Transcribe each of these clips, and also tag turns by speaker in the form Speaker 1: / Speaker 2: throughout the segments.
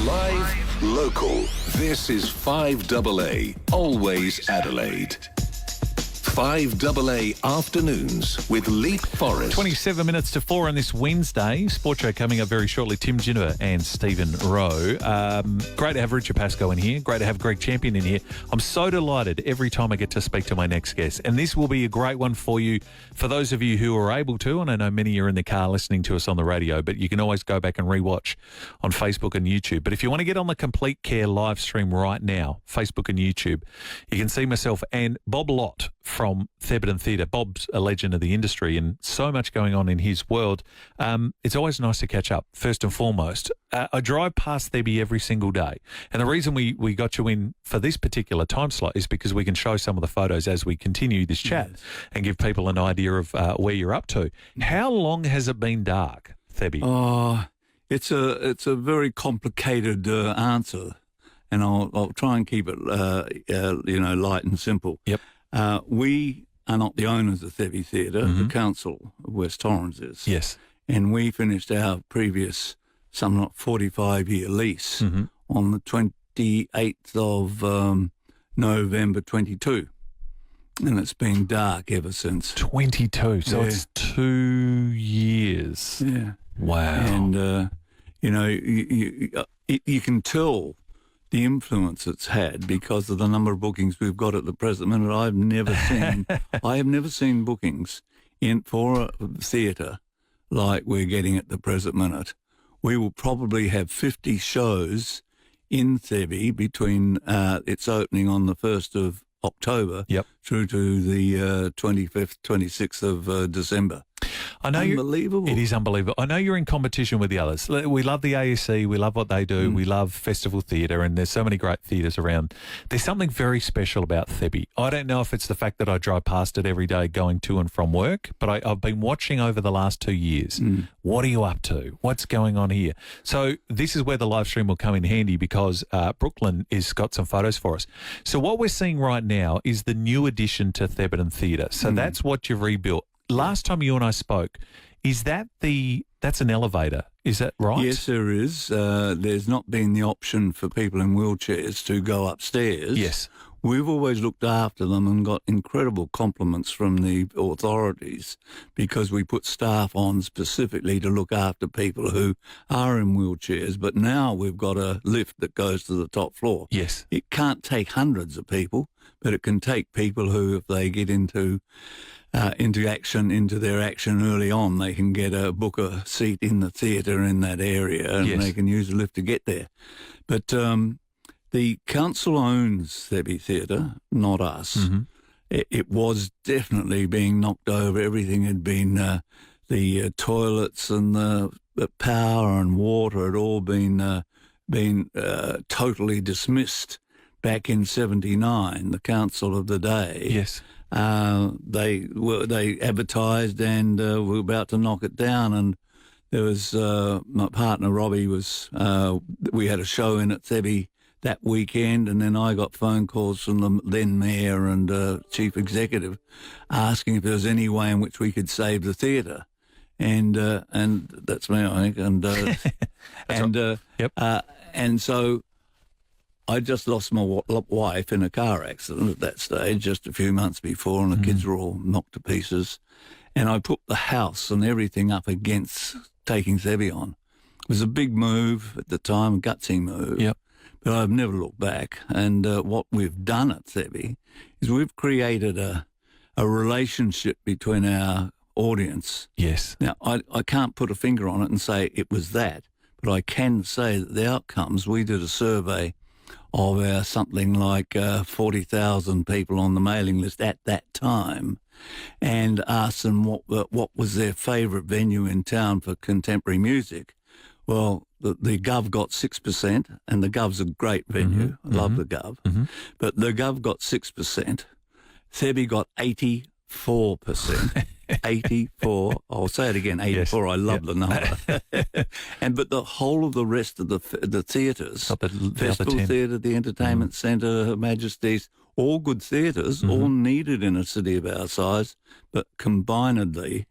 Speaker 1: Live, local. This is 5AA, always Adelaide. 5AA Afternoons with Leith Forrest.
Speaker 2: 27 minutes to 4 on this Wednesday. Sport show coming up very shortly. Tim Ginniver and Stephen Rowe. Great to have Richard Pascoe in here. Great to have Greg Champion in here. I'm so delighted every time I get to speak to my next guest. And this will be a great one for you, for those of you who are able to. And I know many are in the car listening to us on the radio, but you can always go back and rewatch on Facebook and YouTube. But if you want to get on the Complete Care live stream right now, Facebook and YouTube, you can see myself and Bob Lott from Thebarton Theatre. Bob's a legend of the industry and so much going on in his world. It's always nice to catch up, first and foremost. I drive past Theby every single day. And the reason we got you in for this particular time slot is because we can show some of the photos as we continue this chat and give people an idea of where you're up to. How long has it been dark, Theby?
Speaker 3: Oh, it's a very complicated answer, and I'll try and keep it light and simple.
Speaker 2: Yep.
Speaker 3: We are not the owners of Thebarton Theatre. The Council of West Torrens is.
Speaker 2: Yes. And
Speaker 3: we finished our previous 45-year lease on the 28th of November 22. And it's been dark ever since.
Speaker 2: 22, so it's 2 years.
Speaker 3: Yeah.
Speaker 2: Wow.
Speaker 3: And, you can tell the influence it's had because of the number of bookings we've got at the present minute. I have never seen bookings for a theatre like we're getting at the present minute. We will probably have 50 shows in Theby between its opening on the 1st of October through to the 25th, 26th of December.
Speaker 2: I know
Speaker 3: unbelievable.
Speaker 2: It is unbelievable. I know you're in competition with the others. We love the ASC. We love what they do. We love festival theatre, and there's so many great theatres around. There's something very special about Theby. I don't know if it's the fact that I drive past it every day going to and from work, but I've been watching over the last 2 years. What are you up to? What's going on here? So this is where the live stream will come in handy because Brooklyn has got some photos for us. So what we're seeing right now is the new addition to Thebarton Theatre. So that's what you've rebuilt. Last time you and I spoke, that's an elevator, is that right?
Speaker 3: Yes, there is. There's not been the option for people in wheelchairs to go upstairs.
Speaker 2: Yes.
Speaker 3: We've always looked after them and got incredible compliments from the authorities because we put staff on specifically to look after people who are in wheelchairs. But now we've got a lift that goes to the top floor.
Speaker 2: Yes.
Speaker 3: It can't take hundreds of people, but it can take people who, if they get into their action early on, they can book a seat in the theatre in that area and they can use a lift to get there. But the council owns Thebarton Theatre, not us. It was definitely being knocked over. Everything had been, the toilets and the power and water had all been totally dismissed back in 79, the council of the day.
Speaker 2: Yes.
Speaker 3: They advertised and were about to knock it down, and there was my partner Robbie we had a show in at Theby that weekend, and then I got phone calls from the then mayor and chief executive asking if there was any way in which we could save the theatre, and that's me, I think, and so I just lost my wife in a car accident at that stage, just a few months before, and the kids were all knocked to pieces. And I put the house and everything up against taking Theby on. It was a big move at the time, a gutsy move.
Speaker 2: Yep.
Speaker 3: But I've never looked back. And what we've done at Theby is we've created a relationship between our audience.
Speaker 2: Yes.
Speaker 3: Now, I can't put a finger on it and say it was that, but I can say that the outcomes, we did a survey of our something like 40,000 people on the mailing list at that time, and asked them what was their favourite venue in town for contemporary music. Well, the Gov got 6%, and the Gov's a great venue. I love the Gov. But the Gov got 6%. Theby got 84%. 84. I'll say it again, 84. Yes. I love the number. But the whole of the rest of the theatres, Festival Theatre, the Entertainment Centre, Her Majesty's, all good theatres, all needed in a city of our size, but combinedly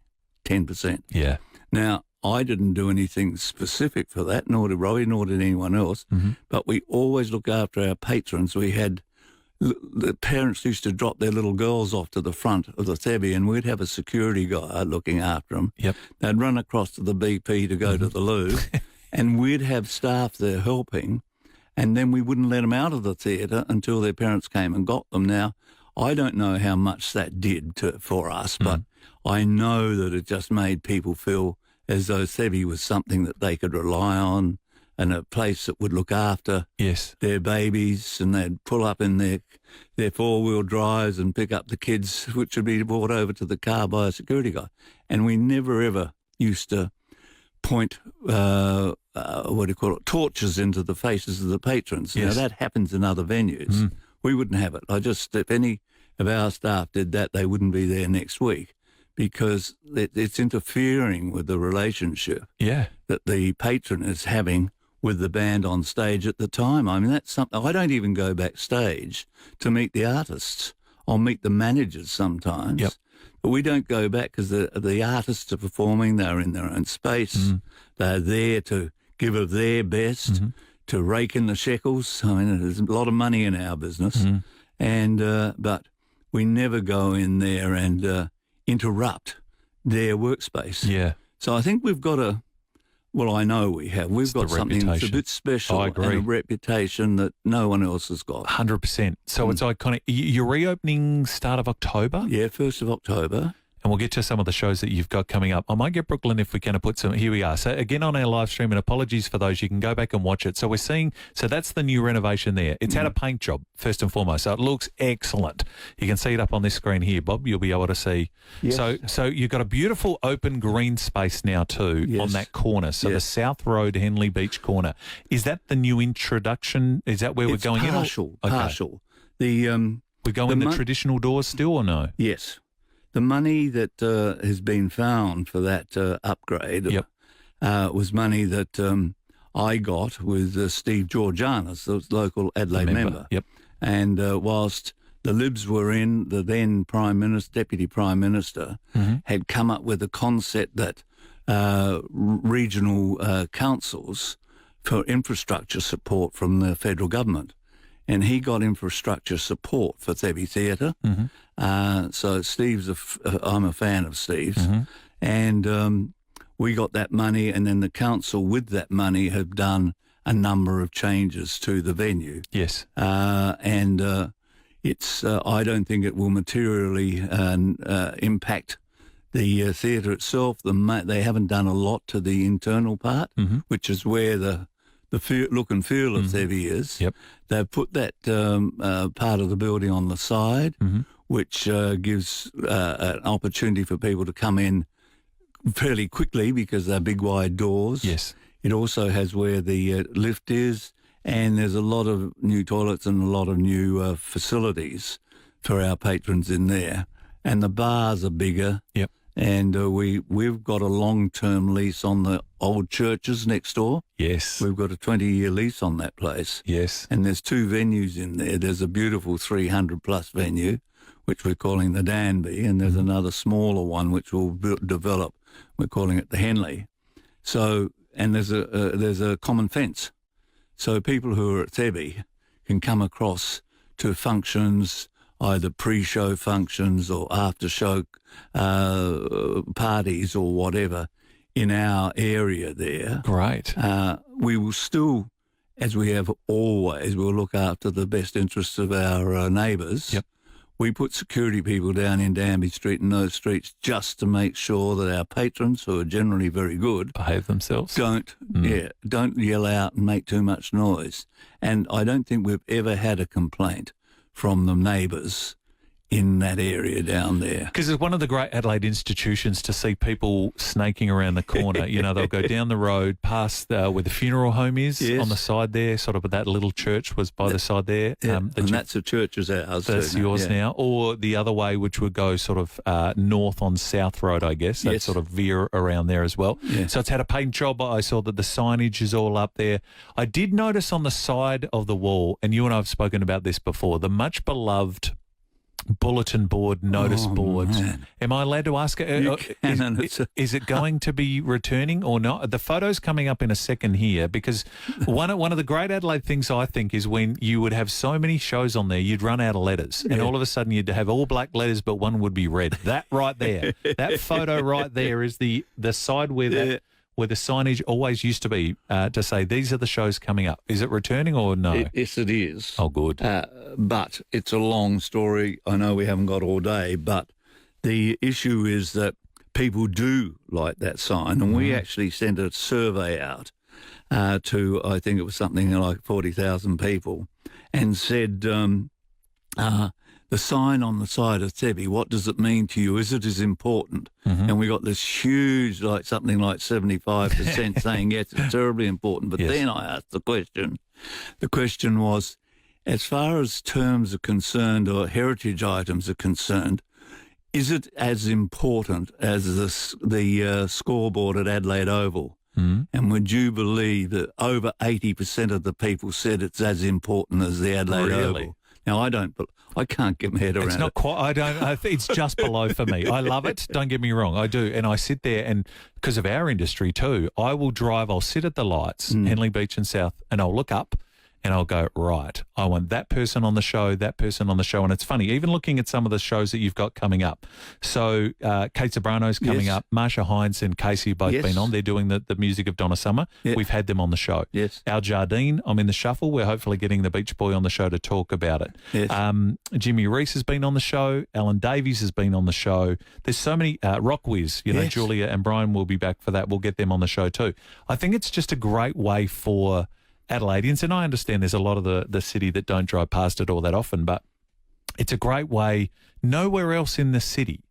Speaker 3: 10%.
Speaker 2: Yeah.
Speaker 3: Now, I didn't do anything specific for that, nor did Robbie, nor did anyone else. But we always look after our patrons. We had the parents used to drop their little girls off to the front of the Thebby, and we'd have a security guy looking after them.
Speaker 2: Yep.
Speaker 3: They'd run across to the BP to go to the loo, and we'd have staff there helping, and then we wouldn't let them out of the theatre until their parents came and got them. Now, I don't know how much that did for us, but I know that it just made people feel as though Thebby was something that they could rely on, and a place that would look after their babies, and they'd pull up in their four-wheel drives and pick up the kids, which would be brought over to the car by a security guy. And we never, ever used to point, torches into the faces of the patrons. Now, that happens in other venues. We wouldn't have it. If any of our staff did that, they wouldn't be there next week, because it's interfering with the relationship that the patron is having with the band on stage at the time. I mean, that's something. I don't even go backstage to meet the artists. I'll meet the managers sometimes. But we don't go back because the artists are performing. They're in their own space. They're there to give of their best, to rake in the shekels. I mean, there's a lot of money in our business. And but we never go in there and interrupt their workspace. So I think we've got I know we have. We've got something that's a bit special and a reputation that no one else has got.
Speaker 2: 100%. So it's iconic. You're reopening start of October?
Speaker 3: Yeah, 1st of October.
Speaker 2: And we'll get to some of the shows that you've got coming up. I might get Brooklyn if we can put some. Here we are. So again on our live stream, and apologies for those, you can go back and watch it. So we're seeing, so that's the new renovation there. It's had a paint job, first and foremost. So it looks excellent. You can see it up on this screen here, Bob. You'll be able to see. So you've got a beautiful open green space now too on that corner. So the South Road Henley Beach corner. Is that the new introduction? Is that where we're going in?
Speaker 3: Partial.
Speaker 2: We go in the traditional doors still or no?
Speaker 3: Yes. The money that has been found for that upgrade was money that I got with Steve Georgianis, the local Adelaide member. And whilst the Libs were in, the then Deputy Prime Minister had come up with a concept that regional councils for infrastructure support from the federal government. And he got infrastructure support for Thebby Theatre. So I'm a fan of Steve's. And we got that money, and then the council with that money have done a number of changes to the venue. And it's I don't think it will materially impact the theatre itself. They haven't done a lot to the internal part, which is where the look and feel of Thebby is. They've put that part of the building on the side, which gives an opportunity for people to come in fairly quickly because they're big wide doors. It also has where the lift is, and there's a lot of new toilets and a lot of new facilities for our patrons in there. And the bars are bigger. And we've got a long-term lease on the old churches next door. We've got a 20-year lease on that place. And there's two venues in there. There's a beautiful 300-plus venue, which we're calling the Danby, and there's another smaller one which will develop. We're calling it the Henley. So, and there's a common fence. So people who are at Thebby can come across to functions, either pre-show functions or after-show parties or whatever in our area there. We will still, as we have always, we'll look after the best interests of our neighbours. We put security people down in Danby Street and those streets just to make sure that our patrons, who are generally very good,
Speaker 2: behave themselves.
Speaker 3: Don't yell out and make too much noise. And I don't think we've ever had a complaint from the neighbours in that area down there.
Speaker 2: Because it's one of the great Adelaide institutions to see people snaking around the corner. You know, they'll go down the road past where the funeral home is on the side there, sort of that little church was by the side there.
Speaker 3: And that's a church as ours.
Speaker 2: That's yours now. Or the other way, which would go sort of north on South Road, I guess. That sort of veer around there as well. So it's had a paint job. I saw that the signage is all up there. I did notice on the side of the wall, and you and I have spoken about this before, the much beloved bulletin board, notice boards.
Speaker 3: Man.
Speaker 2: Am I allowed to ask?
Speaker 3: You can, and
Speaker 2: Is it going to be returning or not? The photo's coming up in a second here, because one of the great Adelaide things, I think, is when you would have so many shows on there, you'd run out of letters, and all of a sudden you'd have all black letters, but one would be red. That right there, that photo right there is the side where that. Where the signage always used to be to say, these are the shows coming up. Is it returning or no?
Speaker 3: Yes, it is.
Speaker 2: Oh, good.
Speaker 3: But it's a long story. I know we haven't got all day, but the issue is that people do like that sign, and we actually sent a survey out to, I think it was something like 40,000 people, and said, the sign on the side of Thebe, what does it mean to you? Is it as important? And we got this huge, like something like 75% saying, yes, it's terribly important. But then I asked the question. The question was, as far as terms are concerned or heritage items are concerned, is it as important as the scoreboard at Adelaide Oval? And would you believe that over 80% of the people said it's as important as the Adelaide Oval? Now, I can't get my head around it.
Speaker 2: It's not quite, it's just below for me. I love it, don't get me wrong, I do. And I sit there, and because of our industry too, I'll sit at the lights, Henley Beach and South, and I'll look up and I'll go, right, I want that person on the show, that person on the show. And it's funny, even looking at some of the shows that you've got coming up. So Kate Sobrano's coming up. Marsha Hines and Casey have both been on. They're doing the music of Donna Summer. We've had them on the show. Al Jardine, I'm in the shuffle. We're hopefully getting the Beach Boy on the show to talk about it. Jimmy Reese has been on the show. Alan Davies has been on the show. There's so many, Rockwiz, Julia and Brian will be back for that. We'll get them on the show too. I think it's just a great way for Adelaideans, and I understand there's a lot of the city that don't drive past it all that often, but it's a great way. Nowhere else in the city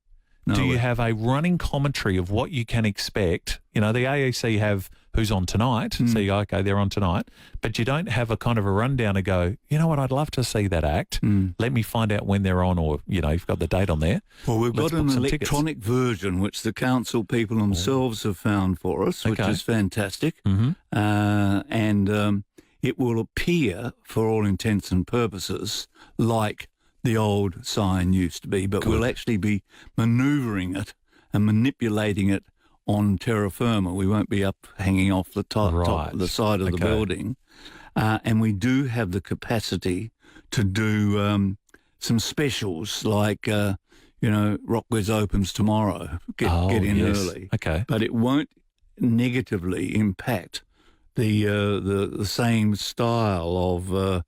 Speaker 2: do you have a running commentary of what you can expect. The AEC have who's on tonight, so you go, okay, they're on tonight, but you don't have a kind of a rundown to go, you know what, I'd love to see that act. Let me find out when they're on, or, you've got the date on there.
Speaker 3: Well, we've got an electronic version, which the council people themselves have found for us, which is fantastic. And it will appear, for all intents and purposes, like the old sign used to be, but we'll actually be manoeuvring it and manipulating it on terra firma. We won't be up hanging off the top of the side of the building. And we do have the capacity to do some specials like, Rockwiz opens tomorrow. Get in early. Okay. But it won't negatively impact the same style of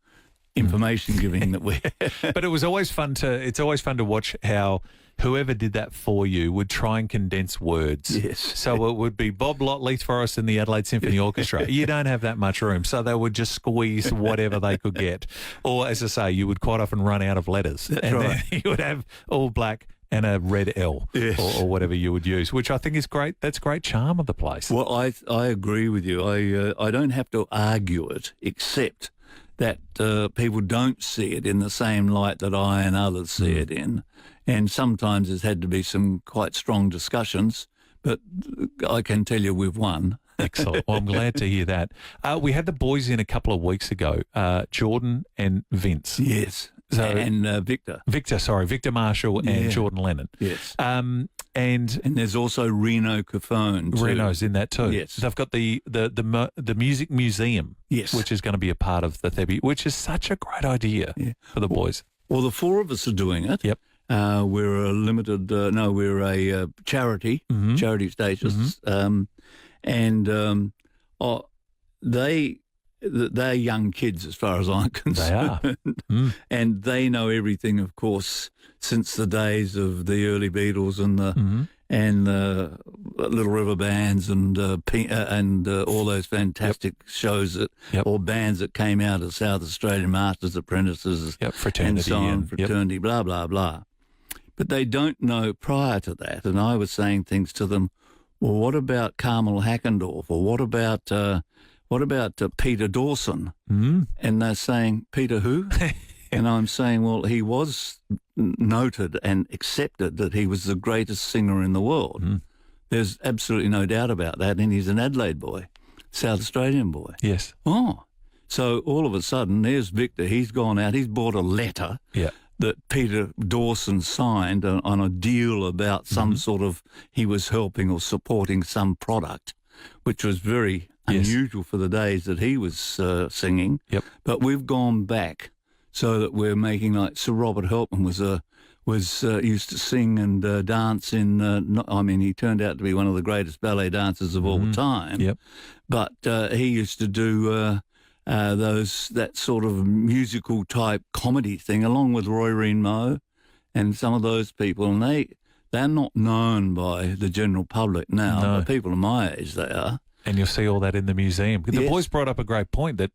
Speaker 3: information giving that we.
Speaker 2: But it's always fun to watch how whoever did that for you would try and condense words.
Speaker 3: Yes.
Speaker 2: So it would be Bob Lott, Leith Forrest and the Adelaide Symphony Orchestra. You don't have that much room, so they would just squeeze whatever they could get. Or, as I say, you would quite often run out of letters.
Speaker 3: That's right.
Speaker 2: Then you would have all black and a red L, or whatever you would use, which I think is great. That's great charm of the place.
Speaker 3: Well, I agree with you. I don't have to argue it, except that people don't see it in the same light that I and others see it in. And sometimes there's had to be some quite strong discussions, but I can tell you we've won.
Speaker 2: Excellent. Well, I'm glad to hear that. We had the boys in a couple of weeks ago, Jordan and Vince.
Speaker 3: Yes. And Victor.
Speaker 2: Victor Marshall and Jordan Lennon.
Speaker 3: Yes.
Speaker 2: And
Speaker 3: there's also Reno Cofone too.
Speaker 2: Reno's in that too.
Speaker 3: Yes.
Speaker 2: They've got the Music Museum, which is going to be a part of the Thebe, which is such a great idea for the boys.
Speaker 3: Well, the four of us are doing it.
Speaker 2: Yep.
Speaker 3: We're a limited, we're a charity, charity status. They're young kids as far as I'm concerned.
Speaker 2: They are.
Speaker 3: And they know everything, of course, since the days of the early Beatles and the Little River Bands and all those fantastic shows or bands that came out of South Australian Masters Apprentices
Speaker 2: fraternity,
Speaker 3: and so on, fraternity, blah, blah, blah. But they don't know prior to that. And I was saying things to them, well, what about Carmel Hackendorf, or what about Peter Dawson? And they're saying, Peter who? And I'm saying, well, he was noted and accepted that he was the greatest singer in the world. There's absolutely no doubt about that. And he's an Adelaide boy, South Australian boy.
Speaker 2: Yes.
Speaker 3: Oh. So all of a sudden, there's Victor. He's gone out. He's bought a letter that Peter Dawson signed on a deal about some sort of, he was helping or supporting some product, which was very unusual for the days that he was singing.
Speaker 2: Yep.
Speaker 3: But we've gone back so that we're making, like Sir Robert Helpman used to sing and dance in. He turned out to be one of the greatest ballet dancers of all time.
Speaker 2: Yep.
Speaker 3: But he used to do that sort of musical type comedy thing, along with Roy Reno and some of those people, and they're not known by the general public now.
Speaker 2: No.
Speaker 3: But people of my age, they are.
Speaker 2: And you'll see all that in the museum. The boys brought up a great point that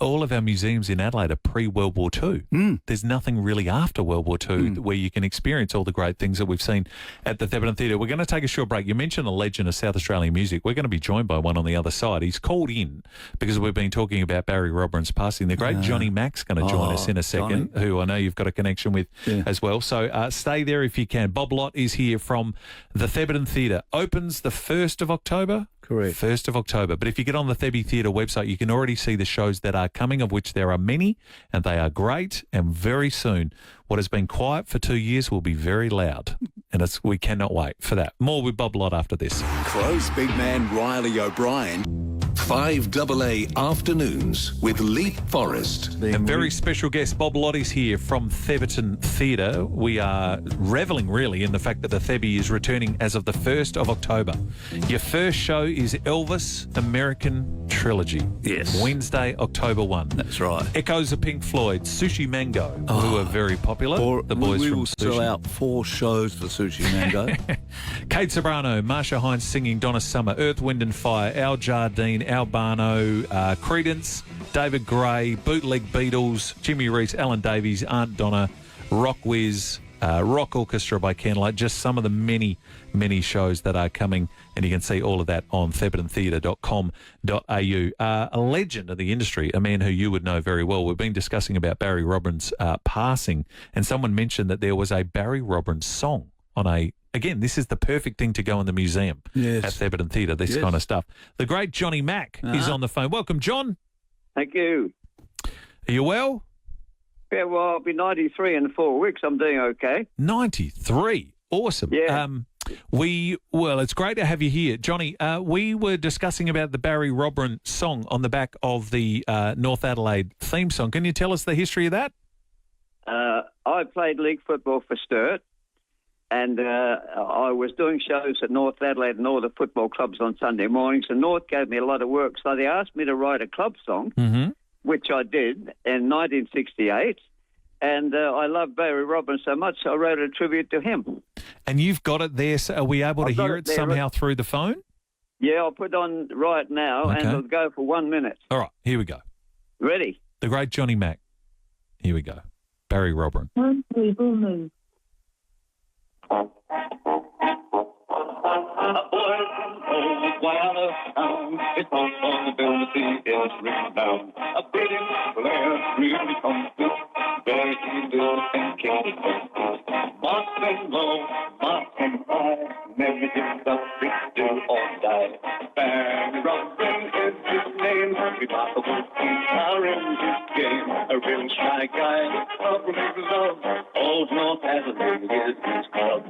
Speaker 2: all of our museums in Adelaide are pre-World War II. There's nothing really after World War II where you can experience all the great things that we've seen at the Thebarton Theatre. We're going to take a short break. You mentioned a legend of South Australian music. We're going to be joined by one on the other side. He's called in because we've been talking about Barry Robran's passing. The great Johnny Mac's going to join us in a second, who I know you've got a connection with as well. So stay there if you can. Bob Lott is here from the Thebarton Theatre. Opens the 1st of October?
Speaker 3: Correct.
Speaker 2: 1st of October. But if you get on the Thebarton Theatre website, you can already see the shows that are coming, of which there are many, and they are great. And very soon, what has been quiet for 2 years will be very loud. And we cannot wait for that. More with Bob Lott after this.
Speaker 1: Crows big man Riley O'Brien. 5AA Afternoons with Leith Forrest.
Speaker 2: A very special guest, Bob Lott, is here from Thebarton Theatre. We are revelling, really, in the fact that the Thebby is returning as of the 1st of October. Your first show is Elvis American Trilogy.
Speaker 3: Yes.
Speaker 2: Wednesday, October 1.
Speaker 3: That's right.
Speaker 2: Echoes of Pink Floyd, Sushi Mango, who are very popular. The boys
Speaker 3: we
Speaker 2: from
Speaker 3: will sell
Speaker 2: Sushi.
Speaker 3: out 4 shows for Sushi Mango.
Speaker 2: Kate Sobrano, Marsha Hines singing Donna Summer, Earth, Wind and Fire, Al Jardine, Albano, Credence, David Gray, Bootleg Beatles, Jimmy Reese, Alan Davies, Aunt Donna, Rock Whiz, Rock Orchestra by Candlelight, just some of the many, many shows that are coming, and you can see all of that on thebartontheatre.com.au. A legend of the industry, a man who you would know very well. We've been discussing about Barry Robran's passing, and someone mentioned that there was a Barry Robran song on Again, this is the perfect thing to go in the museum at Thebarton Theatre, this kind of stuff. The great Johnny Mac is on the phone. Welcome, John.
Speaker 4: Thank you.
Speaker 2: Are you well?
Speaker 4: Yeah, well, I'll be 93 in 4 weeks. I'm doing okay.
Speaker 2: 93. Awesome.
Speaker 4: Yeah.
Speaker 2: It's great to have you here. Johnny, we were discussing about the Barry Robran song on the back of the North Adelaide theme song. Can you tell us the history of that?
Speaker 4: I played league football for Sturt, and I was doing shows at North Adelaide and all the football clubs on Sunday mornings, and North gave me a lot of work, so they asked me to write a club song, which I did in 1968, and I love Barry Robran so much, I wrote a tribute to him.
Speaker 2: And you've got it there, so are we able to hear it somehow through the phone?
Speaker 4: Yeah, I'll put it on right now, and it'll go for 1 minute.
Speaker 2: All right, here we go.
Speaker 4: Ready?
Speaker 2: The great Johnny Mac. Here we go. Barry Robran.
Speaker 5: People move.
Speaker 6: A boy from old Wyala town, his house on the ability is written down. A bidding player really comes to very little and candy comes. Martin low, Martin high, never gives up, it's do or die. Barry Robran is his name, remarkable guitar in his game. A real shy guy, probably love, old North Adelaide is his club.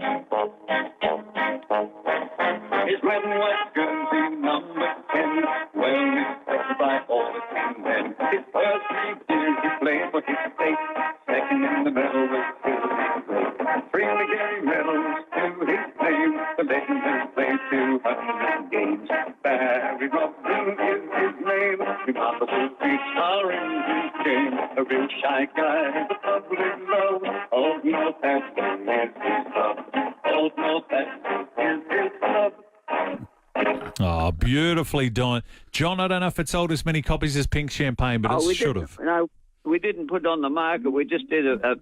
Speaker 6: His red and white Guernsey number 10, well respected by all the team men. His first 3 years he played for his state, second in the medal was Phil. 3 Gary medals to his name, the legend has played 200 games. Barry Robran is his name, remarkable guitar in his game. A real shy guy, the public love, old North Adelaide is his club. Old North Adelaide is his club.
Speaker 2: Oh, beautifully done. John, I don't know if it sold as many copies as Pink Champagne, but it should have.
Speaker 4: No, we didn't put it on the market. We just did a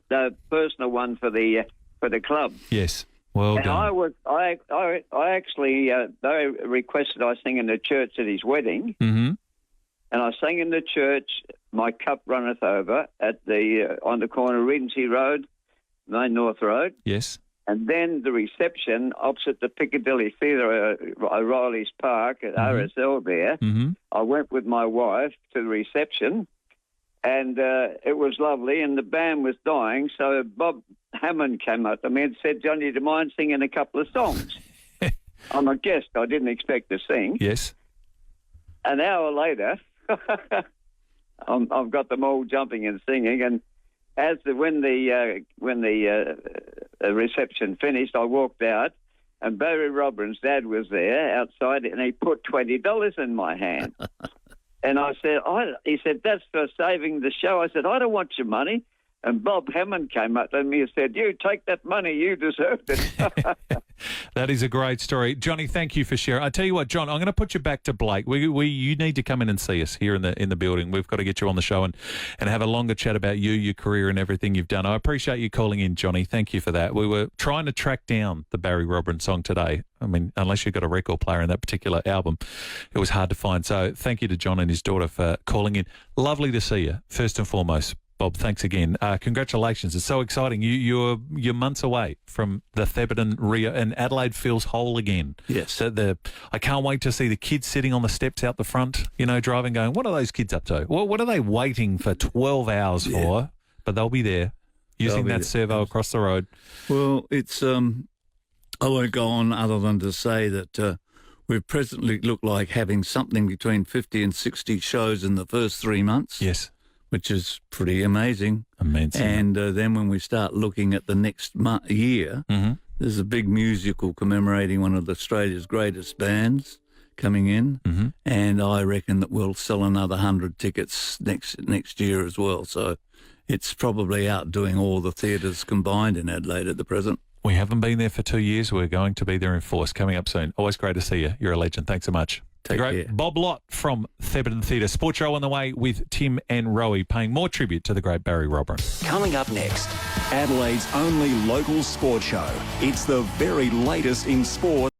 Speaker 4: personal one for the club.
Speaker 2: Yes, well
Speaker 4: and
Speaker 2: done.
Speaker 4: I actually they requested I sing in the church at his wedding, and I sang in the church. My cup runneth over at the on the corner of Regency Road, Main North Road.
Speaker 2: Yes.
Speaker 4: And then the reception opposite the Piccadilly Theatre, O'Reilly's Park at RSL there. I went with my wife to the reception, And it was lovely, and the band was dying. So Bob Hammond came up to me and said, Johnny, do you mind singing a couple of songs? I'm a guest. I didn't expect to sing.
Speaker 2: Yes.
Speaker 4: An hour later, I've got them all jumping and singing. And when the reception finished, I walked out, and Barry Robin's dad was there outside, and he put $20 in my hand. And I said, he said, that's for saving the show. I said, I don't want your money. And Bob Hammond came up to me and said, you take that money, you deserved it.
Speaker 2: That is a great story. Johnny, thank you for sharing. I tell you what, John, I'm going to put you back to Blake. You need to come in and see us here in the building. We've got to get you on the show and have a longer chat about you, your career and everything you've done. I appreciate you calling in, Johnny. Thank you for that. We were trying to track down the Barry Robin song today. I mean, unless you've got a record player in that particular album, it was hard to find. So thank you to John and his daughter for calling in. Lovely to see you, first and foremost. Bob, thanks again. Congratulations. It's so exciting. You're months away from the Thebarton Rio, and Adelaide feels whole again.
Speaker 3: Yes.
Speaker 2: So I can't wait to see the kids sitting on the steps out the front, driving, going, what are those kids up to? What are they waiting for 12 hours for? But they'll be there using that servo across the road.
Speaker 3: Well, it's I won't go on other than to say that we presently look like having something between 50 and 60 shows in the first 3 months.
Speaker 2: Yes.
Speaker 3: Which is pretty amazing.
Speaker 2: Amazing.
Speaker 3: And then when we start looking at the next year, there's a big musical commemorating one of Australia's greatest bands coming in, and I reckon that we'll sell another 100 tickets next year as well. So it's probably outdoing all the theatres combined in Adelaide at the present.
Speaker 2: We haven't been there for 2 years. We're going to be there in force, coming up soon. Always great to see you. You're a legend. Thanks so much.
Speaker 3: Take care.
Speaker 2: Bob Lott from Thebarton Theatre. Sports Show on the way with Tim and Rowie, paying more tribute to the great Barry Robin.
Speaker 1: Coming up next, Adelaide's only local sports show. It's the very latest in sport.